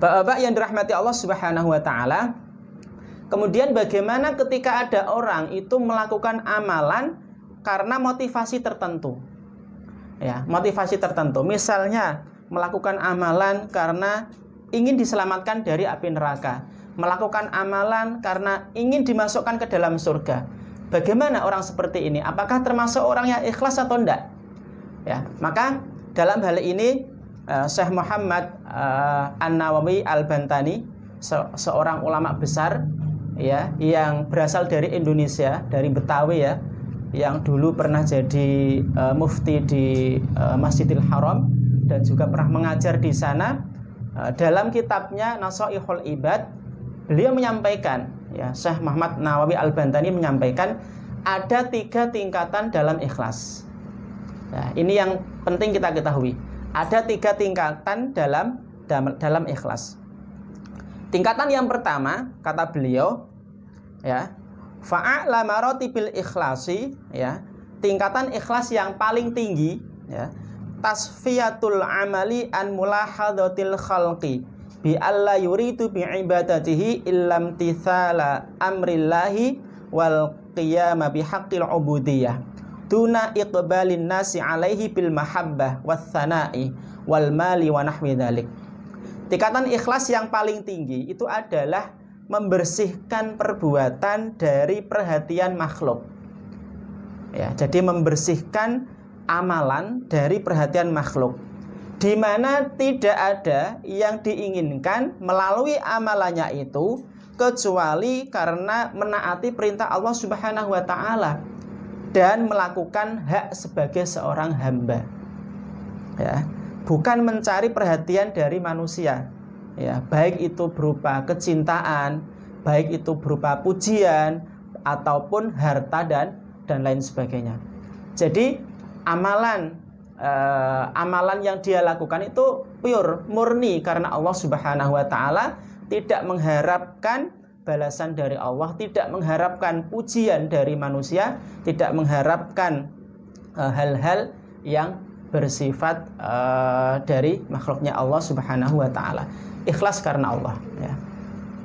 Bapak-bapak yang dirahmati Allah Subhanahu wa taala, kemudian bagaimana ketika ada orang itu melakukan amalan karena motivasi tertentu? Ya, motivasi tertentu. Misalnya melakukan amalan karena ingin diselamatkan dari api neraka, melakukan amalan karena ingin dimasukkan ke dalam surga. Bagaimana orang seperti ini? Apakah termasuk orang yang ikhlas atau tidak? Ya, maka dalam hal ini Syekh Muhammad An-Nawawi Al-Bantani, seorang ulama besar ya, yang berasal dari Indonesia, dari Betawi ya, yang dulu pernah jadi mufti di Masjidil Haram dan juga pernah mengajar di sana. Dalam kitabnya Nashaihul Ibad, beliau menyampaikan, ya, Syekh Muhammad Nawawi Al-Bantani menyampaikan ada 3 tingkatan dalam ikhlas. Nah, ini yang penting kita ketahui. Ada 3 tingkatan dalam ikhlas. Tingkatan yang pertama, kata beliau, ya, fa'a'la maratibil ikhlasi, ya, tingkatan ikhlas yang paling tinggi, ya, tasfiyatul amali an mulahadatil khalqi bi alla yuridu bi ibadatihi illam tithala amrillahi wal qiyama bi haqqil ubudiyah duna iqbalin nasi alaihi bil mahabbah was sana'i wal mali wa nahwi dzalik. Tingkatan ikhlas yang paling tinggi itu adalah membersihkan perbuatan dari perhatian makhluk. Ya, jadi membersihkan amalan dari perhatian makhluk, di mana tidak ada yang diinginkan melalui amalannya itu kecuali karena menaati perintah Allah Subhanahu wa taala dan melakukan hak sebagai seorang hamba. Ya, bukan mencari perhatian dari manusia. Ya, baik itu berupa kecintaan, baik itu berupa pujian ataupun harta dan lain sebagainya. Jadi amalan yang dia lakukan itu pure, murni karena Allah Subhanahu wa taala, tidak mengharapkan balasan dari Allah, tidak mengharapkan pujian dari manusia, tidak mengharapkan hal-hal yang bersifat dari makhluknya Allah Subhanahu wa taala. Ikhlas karena Allah, ya.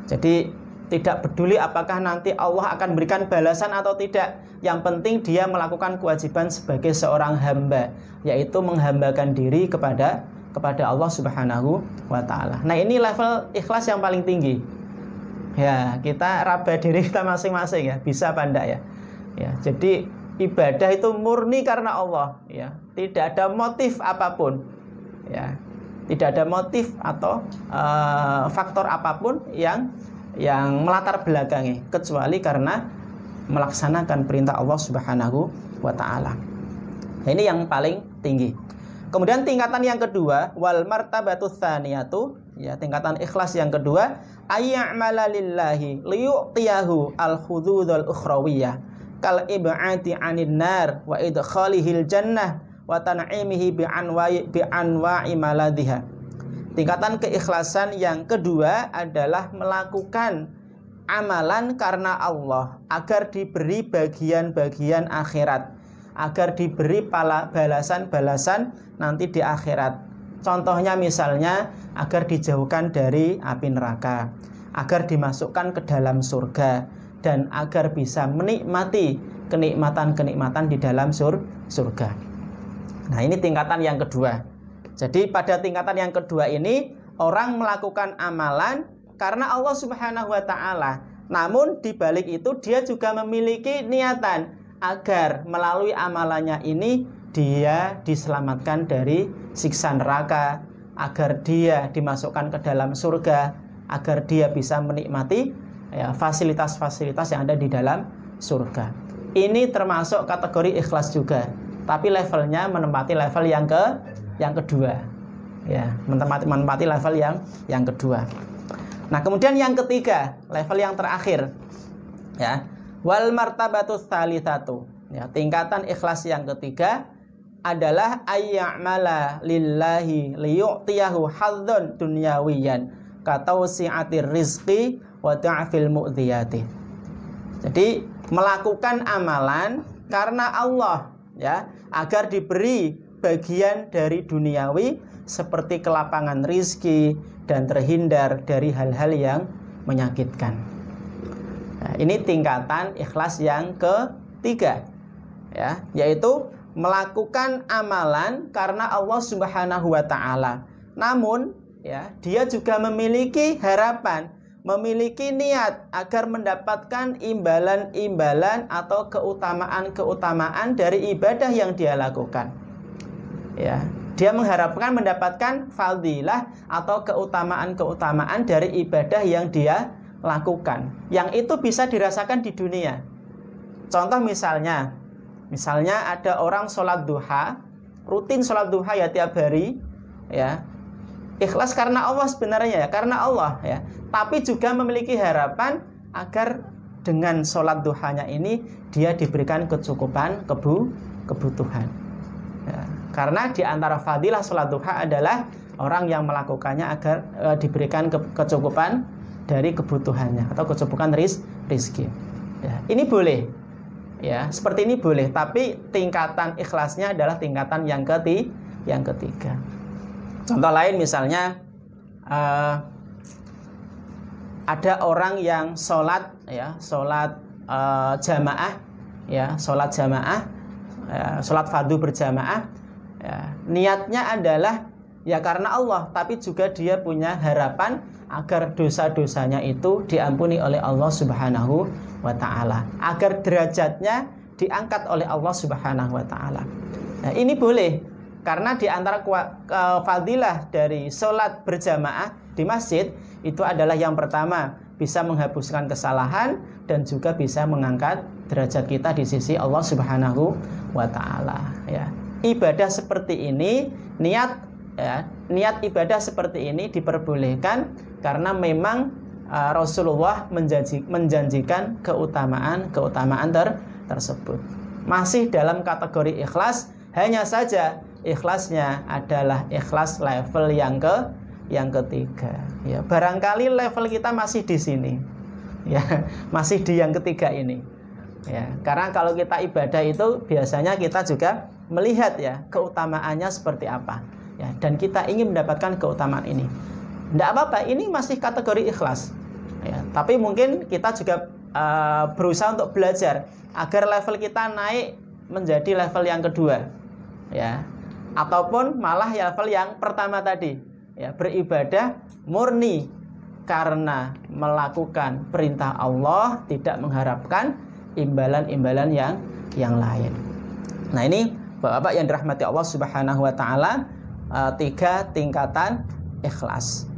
Jadi tidak peduli apakah nanti Allah akan berikan balasan atau tidak. Yang penting dia melakukan kewajiban sebagai seorang hamba, yaitu menghambakan diri kepada Allah Subhanahu wa taala. Nah, ini level ikhlas yang paling tinggi. Ya, kita raba diri kita masing-masing ya, bisa apa enggak ya? Ya, jadi ibadah itu murni karena Allah, ya. Tidak ada motif apapun. Ya. Tidak ada motif atau faktor apapun yang melatar belakangi kecuali karena melaksanakan perintah Allah Subhanahu wa taala. Nah, ini yang paling tinggi. Kemudian tingkatan yang kedua, wal martabatus tsaniyatu, ya, tingkatan ikhlas yang kedua, ayya'mala lillahi liyu'tiyahu al-hududul ukhrawiyah kal ib'ati 'anil nar wa idkhalihil jannah wa tan'imihi bi anwa'i maladhiha. Tingkatan keikhlasan yang kedua adalah melakukan amalan karena Allah agar diberi bagian-bagian akhirat, agar diberi balasan-balasan nanti di akhirat. Contohnya misalnya agar dijauhkan dari api neraka, agar dimasukkan ke dalam surga, dan agar bisa menikmati kenikmatan-kenikmatan di dalam surga. Nah, ini tingkatan yang kedua. Jadi pada tingkatan yang kedua ini orang melakukan amalan karena Allah Subhanahu wa taala. Namun di balik itu dia juga memiliki niatan agar melalui amalannya ini dia diselamatkan dari siksa neraka, agar dia dimasukkan ke dalam surga, agar dia bisa menikmati ya, fasilitas-fasilitas yang ada di dalam surga. Ini termasuk kategori ikhlas juga, tapi levelnya menempati level yang kedua. Ya, menempati level yang kedua. Nah, kemudian yang ketiga, level yang terakhir, ya, wal martabatus tsalitsatu, ya, tingkatan ikhlas yang ketiga adalah ayya'mala lillahi liyu'tiyahu hadzun dunyawiyan katausi'atir rizqi wa ta'fil mu'dhiyati. Jadi melakukan amalan karena Allah, ya, agar diberi bagian dari duniawi seperti kelapangan rizki dan terhindar dari hal-hal yang menyakitkan. Nah, ini tingkatan ikhlas yang ketiga, ya, yaitu melakukan amalan karena Allah Subhanahu wa taala. Namun, ya, dia juga memiliki harapan, memiliki niat agar mendapatkan imbalan-imbalan atau keutamaan-keutamaan dari ibadah yang dia lakukan. Ya, dia mengharapkan mendapatkan fadilah atau keutamaan-keutamaan dari ibadah yang dia lakukan. Yang itu bisa dirasakan di dunia. Contoh misalnya ada orang sholat duha, rutin sholat duha ya tiap hari, ya. Ikhlas karena Allah sebenarnya, ya, karena Allah, ya. Tapi juga memiliki harapan agar dengan sholat duhanya ini dia diberikan kecukupan kebutuhan. Ya. Karena di antara fadilah sholat duha adalah orang yang melakukannya agar diberikan kecukupan dari kebutuhannya atau kecukupan rizki. Ya. Ini boleh, ya, seperti ini boleh. Tapi tingkatan ikhlasnya adalah tingkatan yang ketiga. Contoh lain misalnya ada orang yang sholat, ya, sholat jamaah, ya, sholat jamaah, sholat fardu berjamaah, ya, niatnya adalah ya karena Allah, tapi juga dia punya harapan agar dosa-dosanya itu diampuni oleh Allah Subhanahu wa taala, agar derajatnya diangkat oleh Allah Subhanahu wa taala. Nah, ini boleh. Karena di antara fadilah dari sholat berjamaah di masjid itu adalah yang pertama bisa menghapuskan kesalahan dan juga bisa mengangkat derajat kita di sisi Allah Subhanahu wa taala, ya. Ibadah seperti ini, niat ibadah seperti ini diperbolehkan karena memang Rasulullah menjanjikan keutamaan tersebut. Masih dalam kategori ikhlas, hanya saja ikhlasnya adalah ikhlas level yang ketiga. Ya, barangkali level kita masih di sini, ya, masih di yang ketiga ini. Ya, karena kalau kita ibadah itu biasanya kita juga melihat, ya, keutamaannya seperti apa, ya, dan kita ingin mendapatkan keutamaan ini. Tidak apa-apa, ini masih kategori ikhlas. Ya, tapi mungkin kita juga berusaha untuk belajar agar level kita naik menjadi level yang kedua, ya. Ataupun malah level yang pertama tadi, ya, beribadah murni karena melakukan perintah Allah, tidak mengharapkan imbalan-imbalan yang lain. Nah, ini Bapak-bapak yang dirahmati Allah Subhanahu wa taala, 3 tingkatan ikhlas.